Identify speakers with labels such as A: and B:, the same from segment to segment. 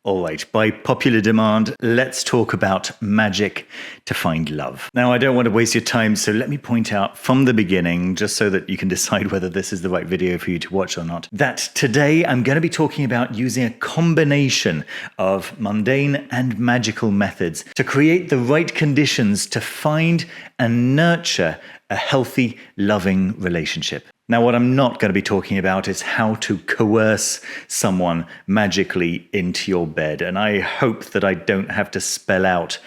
A: All right, by popular demand, let's talk about magic to find love. Now, I don't want to waste your time, so let me point out from the beginning, just so that you can decide whether this is the right video for you to watch or not, that today I'm going to be talking about using a combination of mundane and magical methods to create the right conditions to find and nurture a healthy, loving relationship. Now, what I'm not going to be talking about is how to coerce someone magically into your bed. And I hope that I don't have to spell out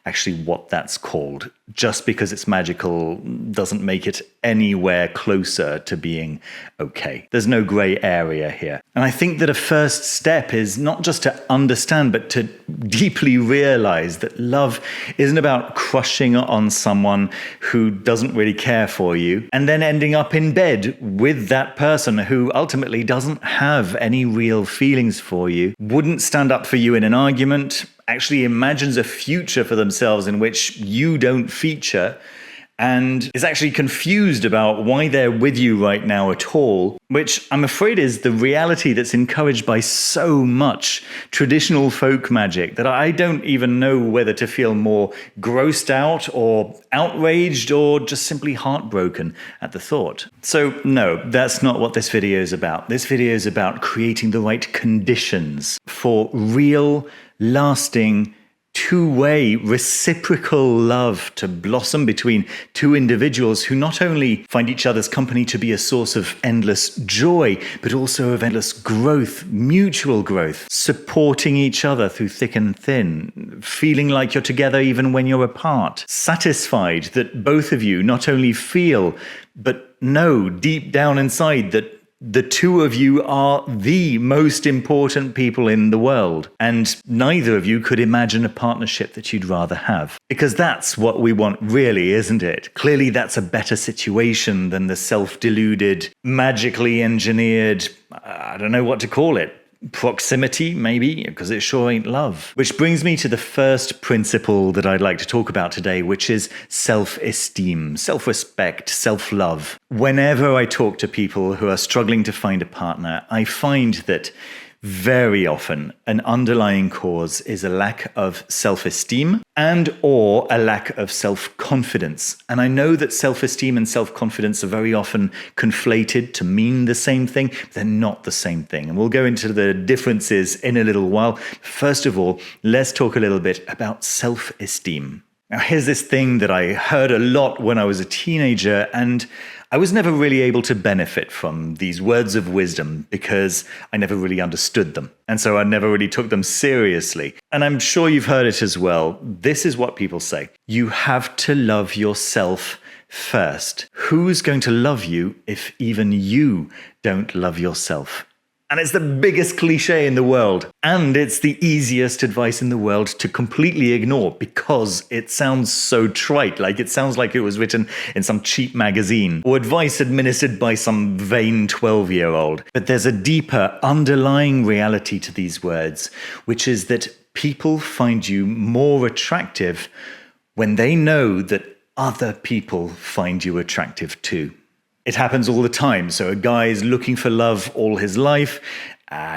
A: actually what that's called. Just because it's magical doesn't make it anywhere closer to being okay. There's no gray area here. And I think that a first step is not just to understand, but to deeply realize that love isn't about crushing on someone who doesn't really care for you and then ending up in bed with that person who ultimately doesn't have any real feelings for you, wouldn't stand up for you in an argument, actually imagines a future for themselves in which you don't feature, and is actually confused about why they're with you right now at all, which I'm afraid is the reality that's encouraged by so much traditional folk magic that I don't even know whether to feel more grossed out or outraged or just simply heartbroken at the thought. So no, that's not what this video is about. This video is about creating the right conditions for real, lasting, two-way reciprocal love to blossom between two individuals who not only find each other's company to be a source of endless joy, but also of endless growth, mutual growth, supporting each other through thick and thin, feeling like you're together even when you're apart, satisfied that both of you not only feel, but know deep down inside that the two of you are the most important people in the world, and neither of you could imagine a partnership that you'd rather have. Because that's what we want, really, isn't it? Clearly, that's a better situation than the self-deluded, magically engineered, I don't know what to call it, proximity, maybe, because it sure ain't love. Which brings me to the first principle that I'd like to talk about today, which is self-esteem, self-respect, self-love. Whenever I talk to people who are struggling to find a partner, I find that very often an underlying cause is a lack of self-esteem and or a lack of self-confidence. And I know that self-esteem and self-confidence are very often conflated to mean the same thing, but they're not the same thing. And we'll go into the differences in a little while. First of all, let's talk a little bit about self-esteem. Now, here's this thing that I heard a lot when I was a teenager, and I was never really able to benefit from these words of wisdom because I never really understood them. And so I never really took them seriously. And I'm sure you've heard it as well. This is what people say. You have to love yourself first. Who's going to love you if even you don't love yourself? And it's the biggest cliche in the world. And it's the easiest advice in the world to completely ignore because it sounds so trite. Like it sounds like it was written in some cheap magazine or advice administered by some vain 12-year-old. But there's a deeper underlying reality to these words, which is that people find you more attractive when they know that other people find you attractive too. It happens all the time. So a guy is looking for love all his life.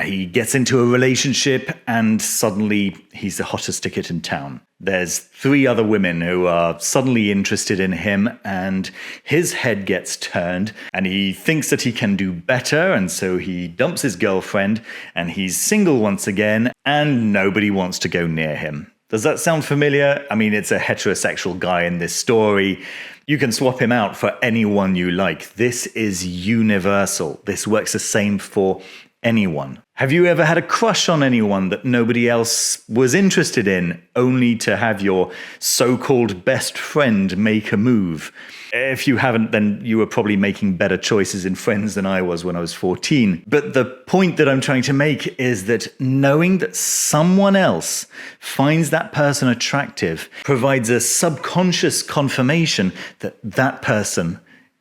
A: He gets into a relationship and suddenly he's the hottest ticket in town. There's 3 other women who are suddenly interested in him and his head gets turned and he thinks that he can do better, and so he dumps his girlfriend and he's single once again and nobody wants to go near him. Does that sound familiar? I mean, it's a heterosexual guy in this story. You can swap him out for anyone you like. This is universal. This works the same for anyone. Have you ever had a crush on anyone that nobody else was interested in, only to have your so-called best friend make a move? If you haven't, then you were probably making better choices in friends than I was when I was 14. But the point that I'm trying to make is that knowing that someone else finds that person attractive provides a subconscious confirmation that that person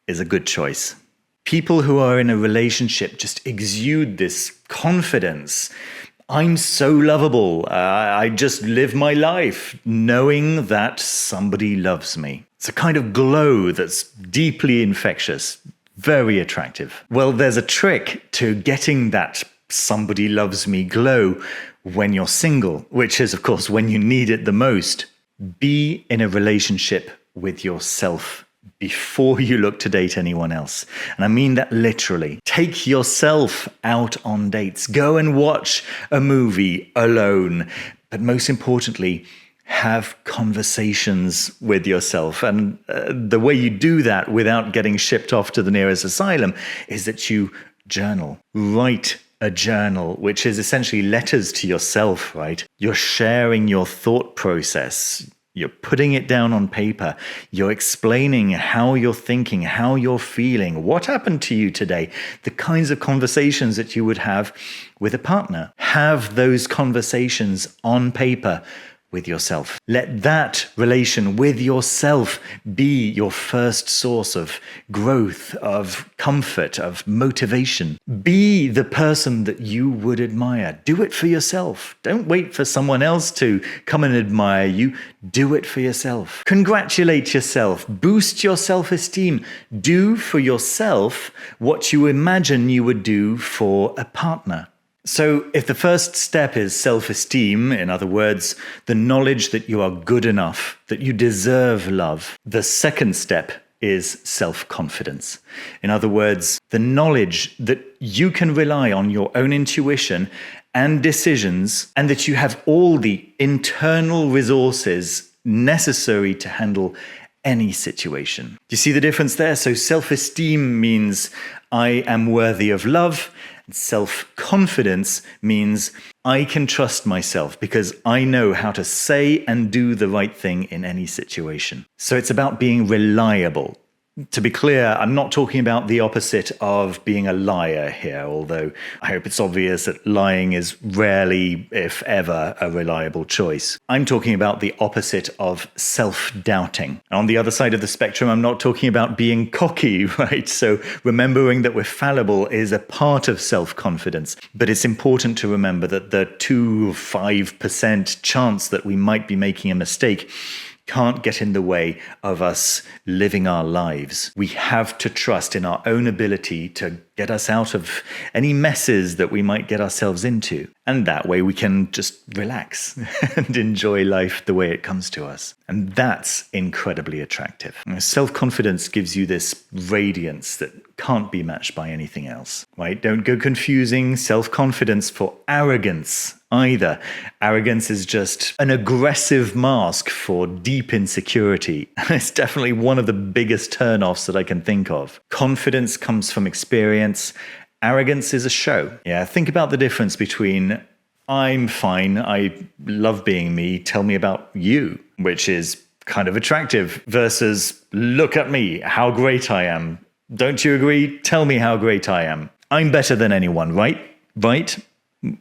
A: is a good choice. People who are in a relationship just exude this confidence. I'm so lovable. I just live my life knowing that somebody loves me. It's a kind of glow that's deeply infectious, very attractive. Well, there's a trick to getting that somebody loves me glow, when you're single, which is, of course, when you need it the most. Be in a relationship with yourself before you look to date anyone else. And I mean that literally. Take yourself out on dates. Go and watch a movie alone. But most importantly, have conversations with yourself. And the way you do that without getting shipped off to the nearest asylum is that you journal. Write a journal, which is essentially letters to yourself, right? You're sharing your thought process. You're putting it down on paper. You're explaining how you're thinking, how you're feeling, what happened to you today, the kinds of conversations that you would have with a partner. Have those conversations on paper with yourself. Let that relation with yourself be your first source of growth, of comfort, of motivation. Be the person that you would admire. Do it for yourself. Don't wait for someone else to come and admire you. Do it for yourself. Congratulate yourself. Boost your self-esteem. Do for yourself what you imagine you would do for a partner. So if the first step is self-esteem, in other words, the knowledge that you are good enough, that you deserve love, the second step is self-confidence. In other words, the knowledge that you can rely on your own intuition and decisions, and that you have all the internal resources necessary to handle any situation. Do you see the difference there? So self-esteem means I am worthy of love. Self-confidence means I can trust myself because I know how to say and do the right thing in any situation. So it's about being reliable. To be clear, I'm not talking about the opposite of being a liar here, although I hope it's obvious that lying is rarely, if ever, a reliable choice. I'm talking about the opposite of self-doubting. On the other side of the spectrum, I'm not talking about being cocky, right? So remembering that we're fallible is a part of self-confidence, but it's important to remember that the 2-5% chance that we might be making a mistake can't get in the way of us living our lives. We have to trust in our own ability to get us out of any messes that we might get ourselves into. And that way we can just relax and enjoy life the way it comes to us. And that's incredibly attractive. Self-confidence gives you this radiance that can't be matched by anything else, right? Don't go confusing self-confidence for arrogance either. Arrogance is just an aggressive mask for deep insecurity. It's definitely one of the biggest turnoffs that I can think of. Confidence comes from experience. Arrogance is a show. Yeah, think about the difference between I'm fine, I love being me, tell me about you, which is kind of attractive, versus look at me, how great I am. Don't you agree? Tell me how great I am. I'm better than anyone, right? Right?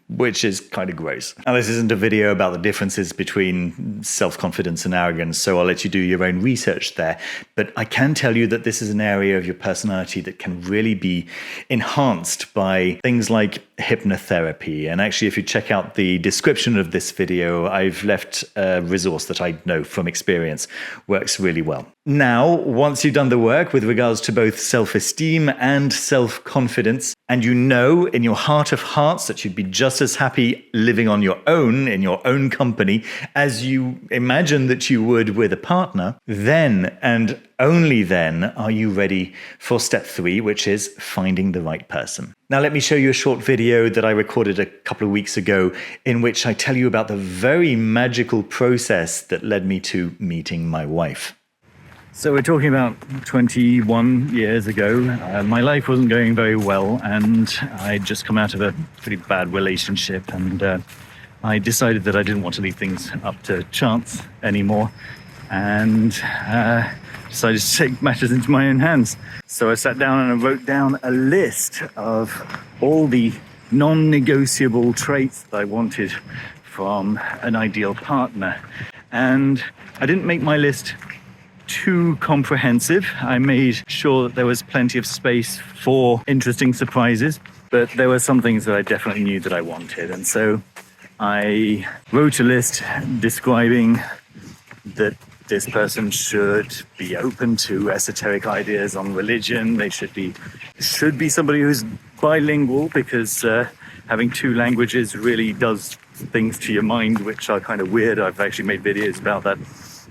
A: Which is kind of gross. Now, this isn't a video about the differences between self-confidence and arrogance, so I'll let you do your own research there. But I can tell you that this is an area of your personality that can really be enhanced by things like hypnotherapy. And actually, if you check out the description of this video, I've left a resource that I know from experience works really well. Now, once you've done the work with regards to both self-esteem and self-confidence, and you know in your heart of hearts that you'd be just as happy living on your own, in your own company, as you imagine that you would with a partner, then and only then are you ready for step 3, which is finding the right person. Now, let me show you a short video that I recorded a couple of weeks ago in which I tell you about the very magical process that led me to meeting my wife. So we're talking about 21 years ago. My life wasn't going very well, and I'd just come out of a pretty bad relationship, and I decided that I didn't want to leave things up to chance anymore, and decided to take matters into my own hands. So I sat down and I wrote down a list of all the non-negotiable traits that I wanted from an ideal partner. And I didn't make my list too comprehensive. I made sure that there was plenty of space for interesting surprises, but there were some things that I definitely knew that I wanted. And so I wrote a list describing that this person should be open to esoteric ideas on religion. They should be somebody who's bilingual, because having 2 languages really does things to your mind which are kind of weird. I've actually made videos about that.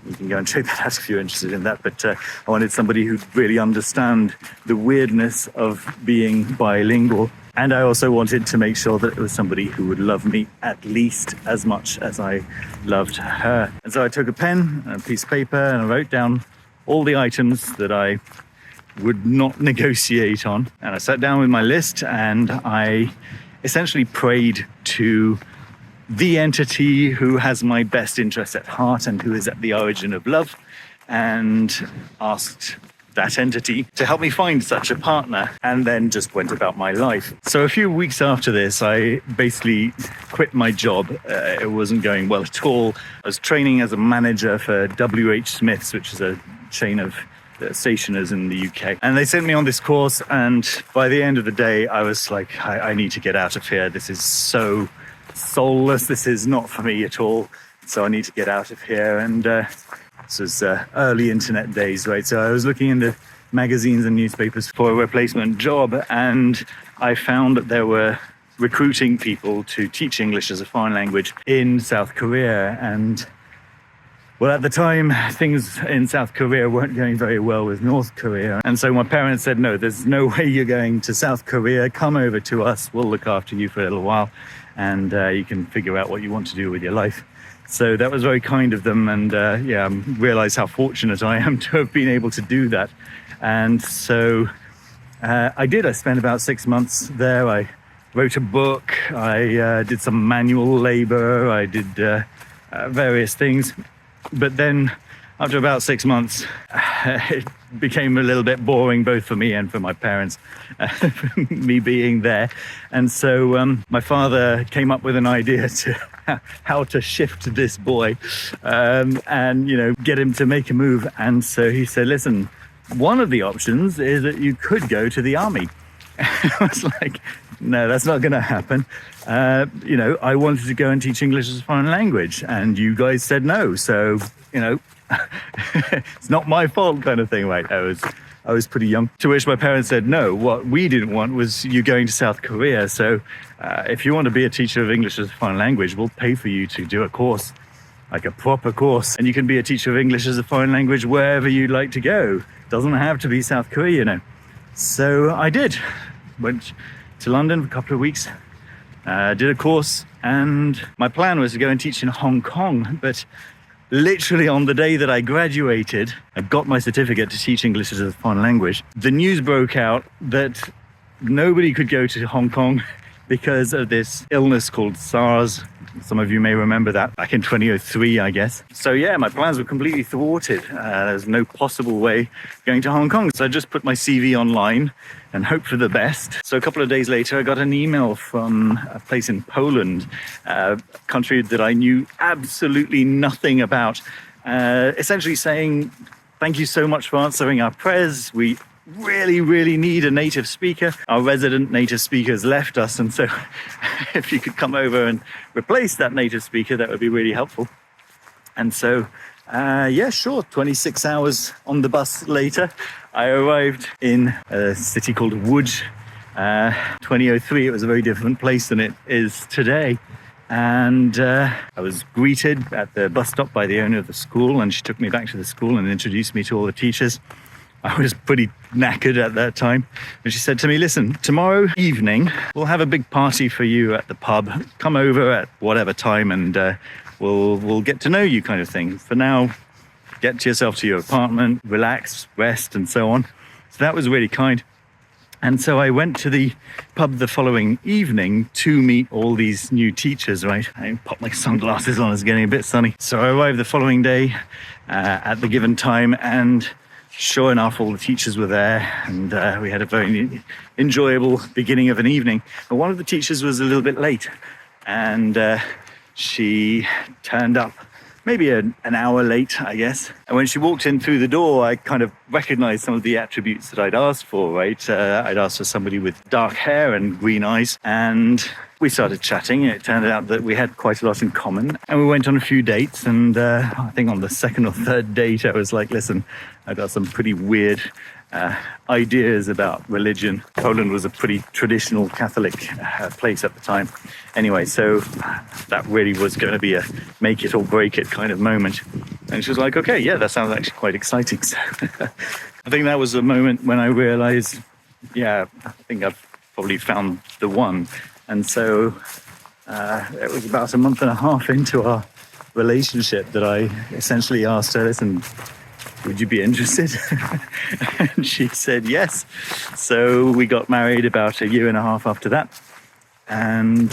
A: You can go and check that out if you're interested in that. But I wanted somebody who'd really understand the weirdness of being bilingual. And I also wanted to make sure that it was somebody who would love me at least as much as I loved her. And so I took a pen and a piece of paper and I wrote down all the items that I would not negotiate on. And I sat down with my list and I essentially prayed to the entity who has my best interest at heart and who is at the origin of love, and asked that entity to help me find such a partner, and then just went about my life. So a few weeks after this, I basically quit my job. It wasn't going well at all. I was training as a manager for WH Smith's, which is a chain of stationers in the UK. And they sent me on this course, and by the end of the day, I was like, I need to get out of here. This is so soulless. This is not for me at all. So I need to get out of here. And this was early internet days, right? So I was looking into magazines and newspapers for a replacement job, and I found that there were recruiting people to teach English as a foreign language in South Korea. And well, at the time, things in South Korea weren't going very well with North Korea. And so my parents said, no, there's no way you're going to South Korea. Come over to us. We'll look after you for a little while, and you can figure out what you want to do with your life. So that was very kind of them. And I realize how fortunate I am to have been able to do that. And so I did. I spent about 6 months there. I wrote a book. I did some manual labor. I did various things. But then after about 6 months, it became a little bit boring, both for me and for my parents, me being there. And so my father came up with an idea to how to shift this boy and, get him to make a move. And so he said, listen, one of the options is that you could go to the army. I was like, no, that's not going to happen. I wanted to go and teach English as a foreign language, and you guys said no. So, it's not my fault, kind of thing, right? I was pretty young. To which my parents said, no, what we didn't want was you going to South Korea. So if you want to be a teacher of English as a foreign language, we'll pay for you to do a course, like a proper course. And you can be a teacher of English as a foreign language wherever you'd like to go. Doesn't have to be South Korea, So I did. Went to London for a couple of weeks, did a course, and my plan was to go and teach in Hong Kong. But literally on the day that I graduated, I got my certificate to teach English as a foreign language, the news broke out that nobody could go to Hong Kong because of this illness called SARS. Some of you may remember that back in 2003, I guess. So my plans were completely thwarted. There's no possible way going to Hong Kong. So I just put my CV online and hope for the best. So a couple of days later, I got an email from a place in Poland, a country that I knew absolutely nothing about, essentially saying, thank you so much for answering our prayers. We really, really need a native speaker. Our resident native speaker has left us, and so if you could come over and replace that native speaker, that would be really helpful. And so, sure, 26 hours on the bus later, I arrived in a city called Łódź. 2003, it was a very different place than it is today. And I was greeted at the bus stop by the owner of the school, and she took me back to the school and introduced me to all the teachers. I was pretty knackered at that time. And she said to me, listen, tomorrow evening, we'll have a big party for you at the pub. Come over at whatever time and we'll get to know you, kind of thing. For now, get yourself to your apartment, relax, rest, and so on. So that was really kind. And so I went to the pub the following evening to meet all these new teachers, right? I popped my sunglasses on, it's getting a bit sunny. So I arrived the following day at the given time, and sure enough, all the teachers were there, and we had a very enjoyable beginning of an evening. But one of the teachers was a little bit late, and she turned up maybe an hour late, I guess. And when she walked in through the door, I kind of recognized some of the attributes that I'd asked for, right? I'd asked for somebody with dark hair and green eyes, and we started chatting. It turned out that we had quite a lot in common, and we went on a few dates. And I think on the second or third date, I was like, listen, I've got some pretty weird ideas about religion. Poland was a pretty traditional Catholic place at the time. Anyway, so that really was going to be a make it or break it kind of moment. And she was like, okay, yeah, that sounds actually quite exciting. So I think that was the moment when I realized, yeah, I think I've probably found the one. And so it was about a month and a half into our relationship that I essentially asked her, listen, would you be interested? And she said yes. So we got married about a year and a half after that. And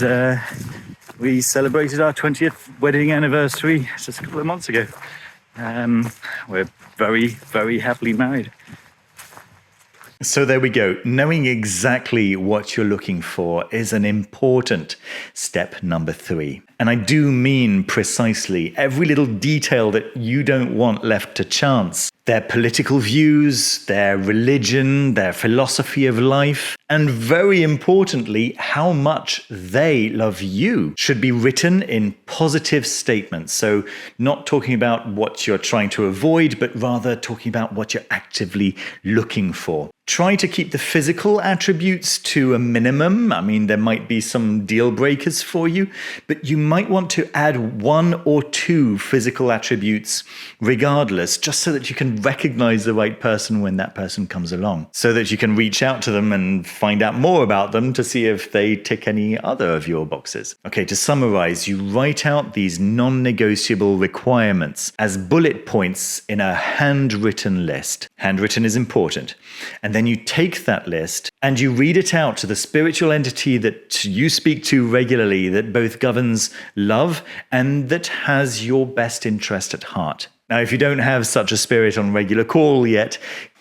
A: we celebrated our 20th wedding anniversary just a couple of months ago. We're very, very happily married. So there we go. Knowing exactly what you're looking for is an important step number 3. And I do mean precisely every little detail that you don't want left to chance. Their political views, their religion, their philosophy of life, and very importantly, how much they love you should be written in positive statements. So not talking about what you're trying to avoid, but rather talking about what you're actively looking for. Try to keep the physical attributes to a minimum. I mean, there might be some deal breakers for you, but you might want to add 1 or 2 physical attributes regardless, just so that you can recognize the right person when that person comes along, so that you can reach out to them and find out more about them to see if they tick any other of your boxes. Okay, to summarize, you write out these non-negotiable requirements as bullet points in a handwritten list. Handwritten is important. And then you take that list and you read it out to the spiritual entity that you speak to regularly, that both governs love and that has your best interest at heart. Now, if you don't have such a spirit on regular call yet,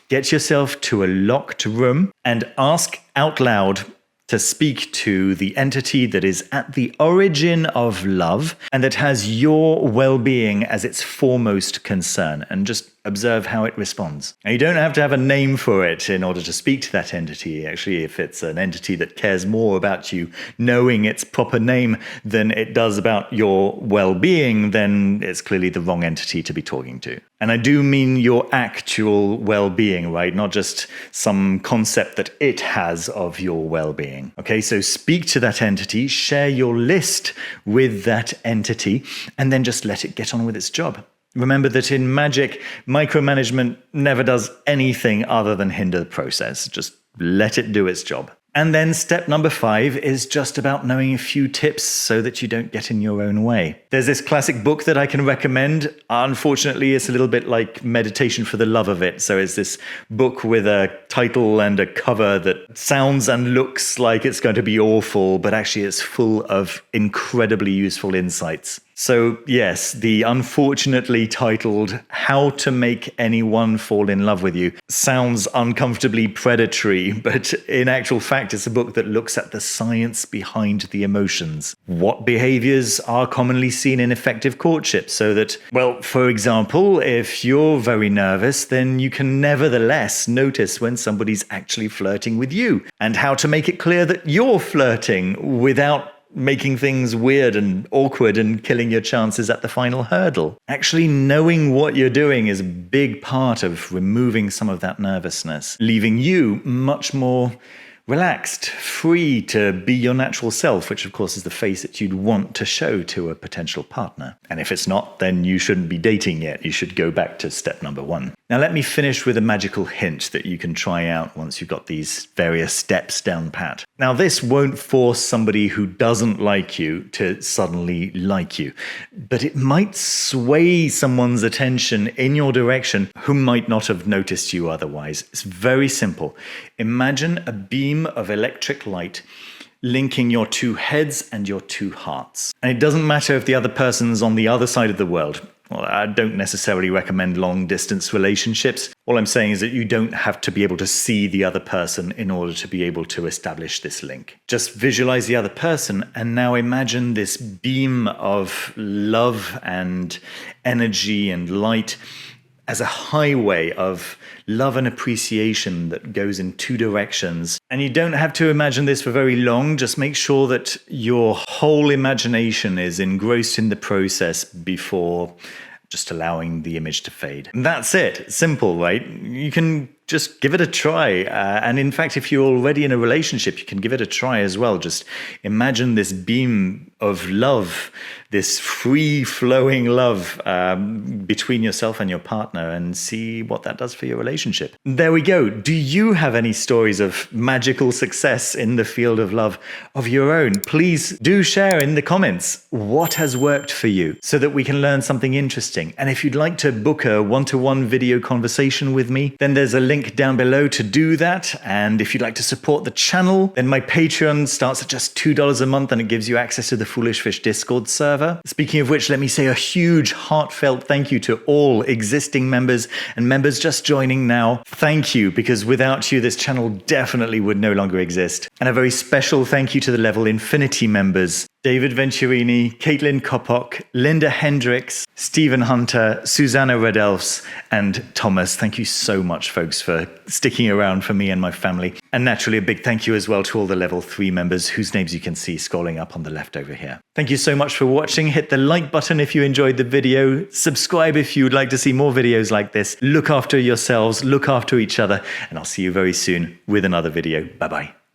A: get yourself to a locked room and ask out loud to speak to the entity that is at the origin of love and that has your well-being as its foremost concern, and just observe how it responds. Now, you don't have to have a name for it in order to speak to that entity. Actually, if it's an entity that cares more about you knowing its proper name than it does about your well-being, then it's clearly the wrong entity to be talking to. And I do mean your actual well-being, right? Not just some concept that it has of your well-being. Okay, so speak to that entity, share your list with that entity, and then just let it get on with its job. Remember that in magic, micromanagement never does anything other than hinder the process. Just let it do its job. And then step number 5 is just about knowing a few tips so that you don't get in your own way. There's this classic book that I can recommend. Unfortunately, it's a little bit like Meditation for the Love of It. So it's this book with a title and a cover that sounds and looks like it's going to be awful, but actually it's full of incredibly useful insights. So yes, the unfortunately titled How to Make Anyone Fall in Love with You sounds uncomfortably predatory, but in actual fact, it's a book that looks at the science behind the emotions. What behaviors are commonly seen in effective courtship, so that, well, for example, if you're very nervous, then you can nevertheless notice when somebody's actually flirting with you, and how to make it clear that you're flirting without making things weird and awkward and killing your chances at the final hurdle. Actually knowing what you're doing is a big part of removing some of that nervousness, leaving you much more relaxed, free to be your natural self, which of course is the face that you'd want to show to a potential partner. And if it's not, then you shouldn't be dating yet. You should go back to step number 1. Now let me finish with a magical hint that you can try out once you've got these various steps down pat. Now this won't force somebody who doesn't like you to suddenly like you, but it might sway someone's attention in your direction who might not have noticed you otherwise. It's very simple. Imagine a beam of electric light linking your 2 heads and your 2 hearts. And it doesn't matter if the other person's on the other side of the world. Well, I don't necessarily recommend long-distance relationships. All I'm saying is that you don't have to be able to see the other person in order to be able to establish this link. Just visualize the other person and now imagine this beam of love and energy and light as a highway of love and appreciation that goes in 2 directions. And you don't have to imagine this for very long. Just make sure that your whole imagination is engrossed in the process before just allowing the image to fade. And that's it. Simple, right? You can just give it a try. And in fact, if you're already in a relationship, you can give it a try as well. Just imagine this beam of love, this free-flowing love between yourself and your partner, and see what that does for your relationship. There we go. Do you have any stories of magical success in the field of love of your own? Please do share in the comments what has worked for you so that we can learn something interesting. And if you'd like to book a one-to-one video conversation with me, then there's a link down below to do that. And if you'd like to support the channel, then my Patreon starts at just $2 a month and it gives you access to the Foolish Fish Discord server. Speaking of which, let me say a huge heartfelt thank you to all existing members and members just joining now. Thank you, because without you, this channel definitely would no longer exist. And a very special thank you to the Level Infinity members: David Venturini, Caitlin Kopok, Linda Hendricks, Stephen Hunter, Susanna Redelfs, and Thomas. Thank you so much, folks, for sticking around for me and my family. And naturally, a big thank you as well to all the Level 3 members, whose names you can see scrolling up on the left over here. Thank you so much for watching. Hit the like button if you enjoyed the video. Subscribe if you would like to see more videos like this. Look after yourselves, look after each other, and I'll see you very soon with another video. Bye-bye.